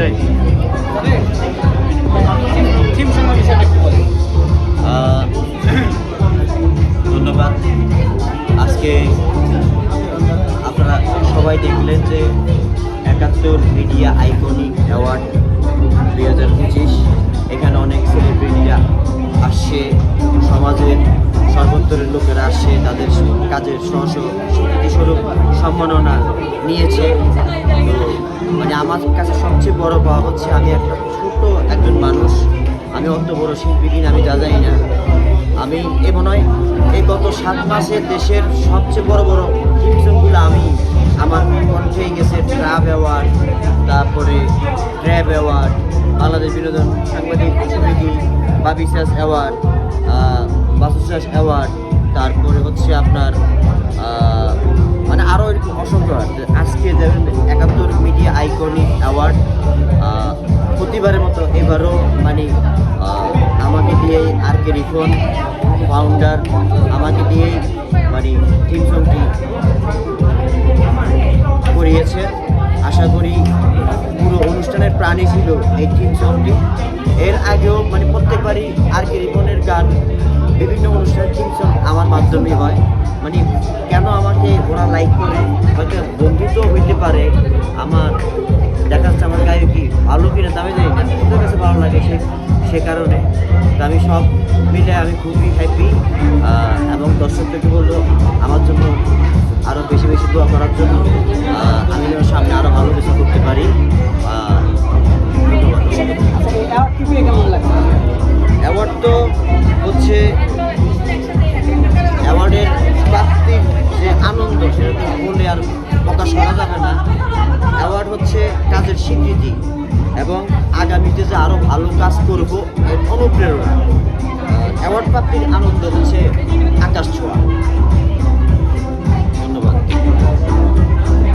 ভাই। ধন্যবাদ। আজকে আপনারা সবাই দেখলেন যে ৭১ মিডিয়া আইকনিক অ্যাওয়ার্ড ২০২৫। এখানে অনেক সেলিব্রিটিরা আসছে, সমাজের সর্বস্তরের লোকেরা আসছে, তাদের কাজের স্বীকৃতিস্বরূপ সম্মাননা নিয়েছে। তো মানে আমার কাছে সবচেয়ে বড় পাওয়া হচ্ছে আমি একটা ছোট একজন মানুষ, আমি অত বড় শিল্পী কিনা আমি যা জানি না। আমি মনে হয় এই গত ৭ মাসে দেশের সবচেয়ে বড় বড় টিমসগুলো আমি আমার কণ্ঠেই গেছে। ট্রাব অ্যাওয়ার্ড, তারপরে ট্র্যাব অ্যাওয়ার্ড, বাংলাদেশ বিনোদন সাংবাদিক সমিতি বাবিসাস অ্যাওয়ার্ড, বাসুসাস অ্যাওয়ার্ড, তারপরে হচ্ছে আপনার মানে আরও এরকম অসংখ্য। আজকে যেমন ৭১ মিডিয়া আইকনিক অ্যাওয়ার্ড প্রতিবারের মতো এবারও মানে আমাকে দিয়েই আর কে রিফন ফাউন্ডার আমাকে দিয়েই মানে থিম সংটি করিয়েছে। আশা করি পুরো অনুষ্ঠানের প্রাণী ছিল এই থিম সংটি। এর আগেও মানে প্রত্যেকবারই আর কে রিফনের গান বিভিন্ন অনুষ্ঠানের থিম সং আমার মাধ্যমে হয়। মানে কেন আমাকে ওরা লাইক করে, হয়তো বন্ধুত্ব হইতে পারে, আমার দেখা যাচ্ছে আমার গায়কী ভালো কিনা আমি জানি না, ওদের কাছে ভালো লাগে সে কারণে। তো আমি সব মিলে আমি খুবই হ্যাপি এবং দর্শকদেরকে বলবো আমার জন্য আরও বেশি বেশি দোয়া করার জন্য। আমি যেন সামনে আরও ভালো কিছু করতে পারি। অ্যাওয়ার্ড তো হচ্ছে অ্যাওয়ার্ডের প্রাপ্তির যে আনন্দ সেটা তো বলে আর প্রকাশ করা যাবে না। অ্যাওয়ার্ড হচ্ছে কাজের স্বীকৃতি এবং আগামীতে যে আরও ভালো কাজ করব এর অনুপ্রেরণা। অ্যাওয়ার্ড প্রাপ্তির আনন্দ হচ্ছে আকাশ ছোঁয়া।